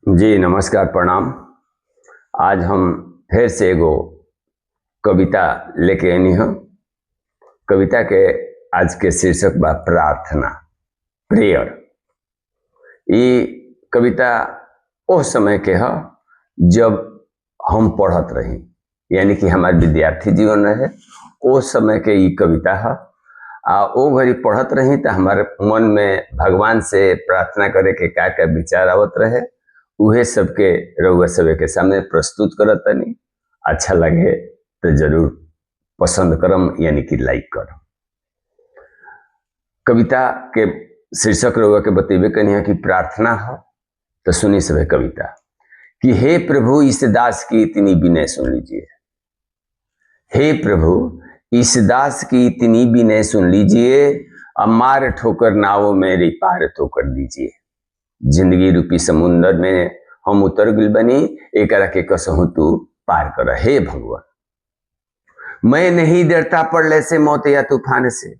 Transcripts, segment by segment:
जी नमस्कार प्रणाम। आज हम फिर से एगो कविता लेके आनी हो। कविता के आज के शीर्षक बा प्रार्थना, प्रेयर। ये कविता उस समय के ह जब हम पढ़त रही, यानी कि हमारे विद्यार्थी जीवन रहे उस समय के ये कविता है। ओ घड़ी पढ़त रही तो हमारे मन में भगवान से प्रार्थना करे के का विचार आवत रहे, उहे सबके रउआ सबे के सामने प्रस्तुत करत तनी। अच्छा लगे तो जरूर पसंद करम, यानी कि लाइक करम। कविता के शीर्षक रउआ के बतेबे कनी है कि प्रार्थना है। तो सुनी सबे कविता कि हे प्रभु इस दास की इतनी विनय सुन लीजिए। हे प्रभु इस दास की इतनी विनय सुन लीजिए, अब मार ठोकर नावों मेरी पार तो कर दीजिए। जिंदगी रूपी समुंदर में हम उतर गइल बनी, एकरा के कसहु तू पार कर। हे भगवान, मैं नहीं डरता पड़ले से, मौत या तूफान से।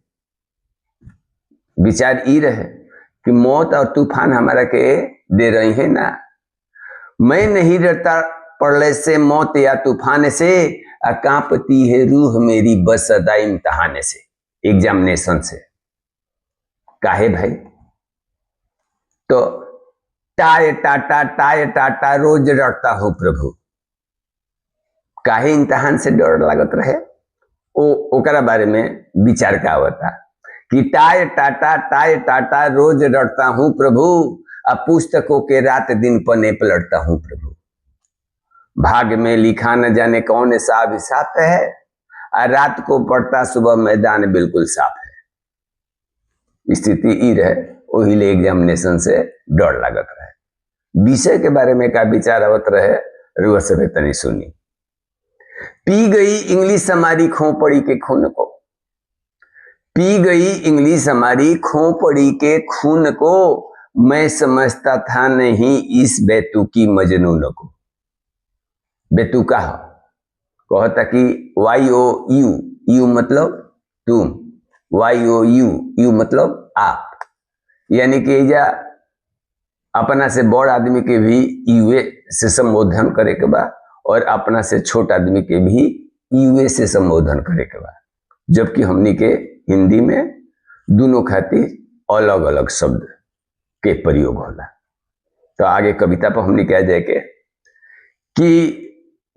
विचार ई रहे कि मौत और तूफान हमारा के दे रही है ना। मैं नहीं डरता पड़ले से, मौत या तूफान से, कांपती है रूह मेरी बस सदा इम्तिहान से, एग्जामिनेशन से। काहे भाई? तो टाय टाटा रोज डरता हो प्रभु। काहे इम्तिहान से डर लागत रहे? ओकरा बारे में विचार का होता कि टाय टाटा रोज डरता हूं प्रभु, अब पुस्तकों के रात दिन पन्ने पलटता हूं प्रभु। भाग में लिखा न जाने कौन सा अभिशाप है, रात को पढ़ता सुबह मैदान बिल्कुल साफ है। स्थिति ई रहे, वही ले एग्जामिनेशन से डर लागत रहे। विषय के बारे में का विचार आवत रहे, रुआ सभे तनी सुनी। पी गई इंग्लिश हमारी खोपड़ी के खून को, पी गई इंग्लिश हमारी खोपड़ी के खून को, मैं समझता था नहीं इस बेतुकी मजनून को। बेतुका कहता कि YOU, यू मतलब तुम, YOU मतलब आप, यानी कि जा अपना से बड़ आदमी के भी यूए से संबोधन करे के बा और अपना से छोट आदमी के भी यूए से संबोधन करे के बा। जबकि हमनी के हिंदी में दोनों खातिर अलग अलग शब्द के प्रयोग होला। तो आगे कविता पर हमने कह जाए कि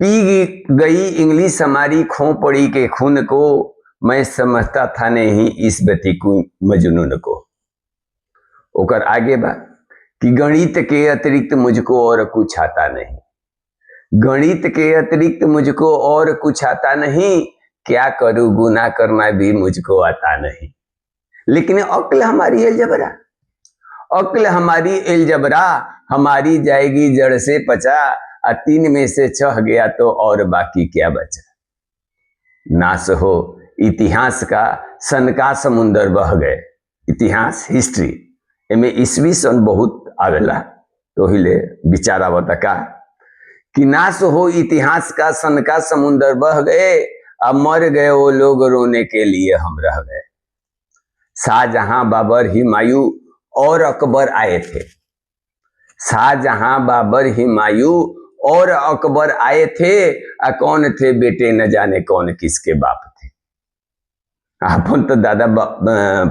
पी गई इंग्लिश हमारी खोपड़ी के खून को, मैं समझता था नहीं इस बेतुकी मजनून को। ओकर आगे बा कि गणित के अतिरिक्त मुझको और कुछ आता नहीं, गणित के अतिरिक्त मुझको और कुछ आता नहीं, क्या करूं गुनाह करना भी मुझको आता नहीं। लेकिन अक्ल हमारी अलजबरा, अक्ल हमारी अलजबरा, हमारी जाएगी जड़ से पचा, 3 में से 6 गया तो और बाकी क्या बचा। नाश हो इतिहास का सन का समुंदर बह गए। इतिहास हिस्ट्री में ईस्वी सन बहुत आवेला, तो हिले विचार आवता का कि नाश हो इतिहास का सन का समुंदर बह गए, अब मर गए वो लोग रोने के लिए हम रह गए। शाहजहां बाबर हुमायूं और अकबर आए थे, शाहजहां बाबर हुमायूं और अकबर आए थे, कौन थे बेटे न जाने कौन किसके बाप थे। अपन तो दादा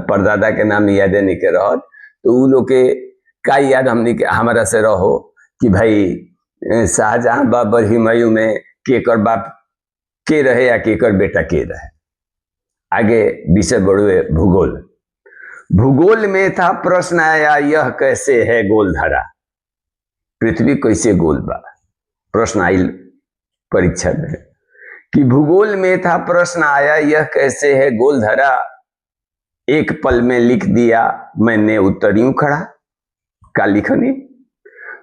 परदादा के नाम याद नहीं के रहो, तो उ लोग के का याद हमने के हमारा से रहो कि भाई शाहजहां बाबर हुमायूं में केकर बाप के रहे या केकर बेटा के रहे। आगे विषय बढ़ुए भूगोल। भूगोल में था प्रश्न आया, यह कैसे है गोल धरा। पृथ्वी कैसे गोल बा, प्रश्न आयल परीक्षा में कि भूगोल में था प्रश्न आया, यह कैसे है गोल धरा। एक पल में लिख दिया मैंने उत्तर यूं खड़ा। का लिखनी?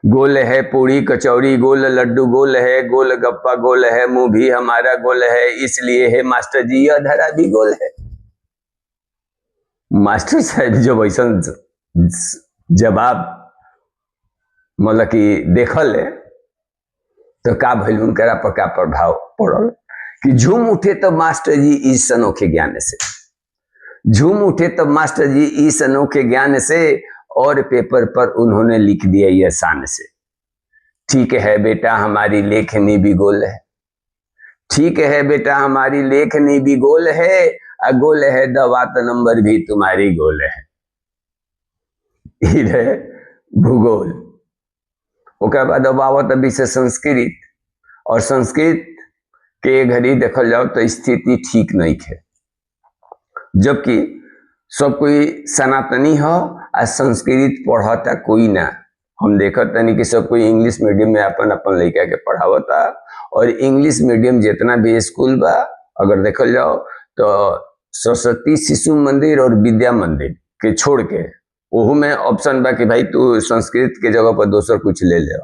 गोल है पूरी कचौड़ी गोल, लड्डू गोल है, गोल गप्पा गोल है, मुंह भी हमारा गोल है, इसलिए है मास्टर जी यह धरा भी गोल है। मास्टर साहब जब ऐसा जवाब मतलब कि देखल है तो का भइल, उनकरा पर का प्रभाव पड़ल कि झूम उठे तो मास्टर जी इस अनोखे ज्ञान से, झूम उठे तो मास्टर जी इस अनोखे ज्ञान से, और पेपर पर उन्होंने लिख दिया यह शान से ठीक है बेटा हमारी लेखनी भी गोल है, ठीक है बेटा हमारी लेखनी भी गोल है, गोल है दवा तो नंबर भी तुम्हारी गोल है। रहे भूगोल। ओकर बाद अब आवत अभी से संस्कृत, और संस्कृत के घड़ी देखल जाओ तो स्थिति ठीक नहीं है, जबकि सब कोई सनातनी हो आ संस्कृत पढ़ता कोई ना। हम देखत तनी कि सब कोई इंग्लिश मीडियम में अपन अपन लड़का के पढ़ावता, और इंग्लिश मीडियम जितना भी स्कूल बा अगर देखल जाओ तो सरस्वती शिशु मंदिर और विद्या मंदिर के छोड़ के ओहू में ऑप्शन बा कि भाई तू संस्कृत के जगह पर दूसर कुछ ले ले।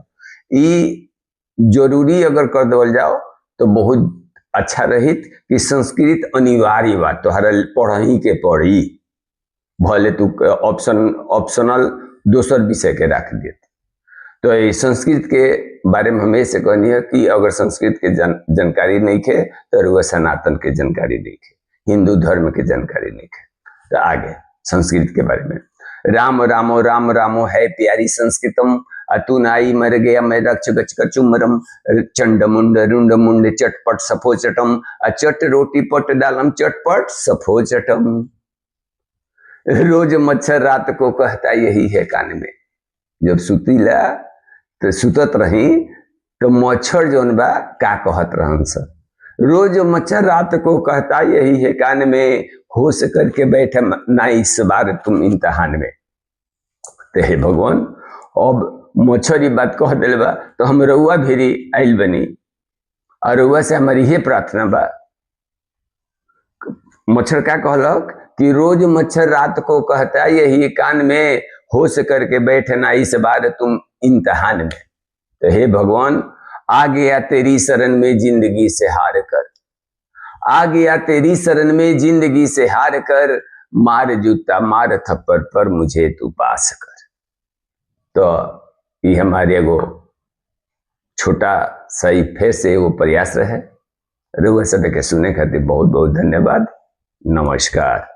ई जरूरी अगर कर देवल जाओ तो बहुत अच्छा रहित कि संस्कृत अनिवार्य बा, तोहरा पढ़ही के पढ़ी, भले तू ऑप्शनल दूसर विषय के रख देते। तो ये संस्कृत के बारे में हमेशा कहनी है कि अगर संस्कृत के जानकारी नहीं है तो वह सनातन के जानकारी नहीं है, हिंदू धर्म के जानकारी नहीं है। तो आगे संस्कृत के बारे में, राम रामो राम रामो है प्यारी संस्कृतम, अतु नाई मर गया मैं रक्ष गच कचुमरम, चंड मुंड रुंड मुंड चटपट सफो चटम, चट रोटी पट डालम चटपट सफो चटम। रोज मच्छर रात को कहता यही है कान में, जब सुतीला तो सुतत रही तो मच्छर जौन बा का कहत रहन सर, रोज मच्छर रात को कहता यही है कान में, होश करके बैठे ना इस बार तुम इम्तहान में। तो हे भगवान अब मच्छर ये बात कह दिल बा तो हम रउआ भी आइल बनी, और रउआ से हमारी ये प्रार्थना बा। मच्छर क्या कहलक कि रोज मच्छर रात को कहता यही कान में, होश करके बैठना इस बार तुम इम्तहान में। तो हे भगवान आ गया तेरी शरण में जिंदगी से हार कर, आ गया तेरी शरण में जिंदगी से हार कर, मार जूता मार थप्पड़ पर मुझे तू पास कर। तो ये हमारे एगो छोटा सही फिर से वो प्रयास रहे। रुआ सब के सुने खातिर बहुत बहुत धन्यवाद। नमस्कार।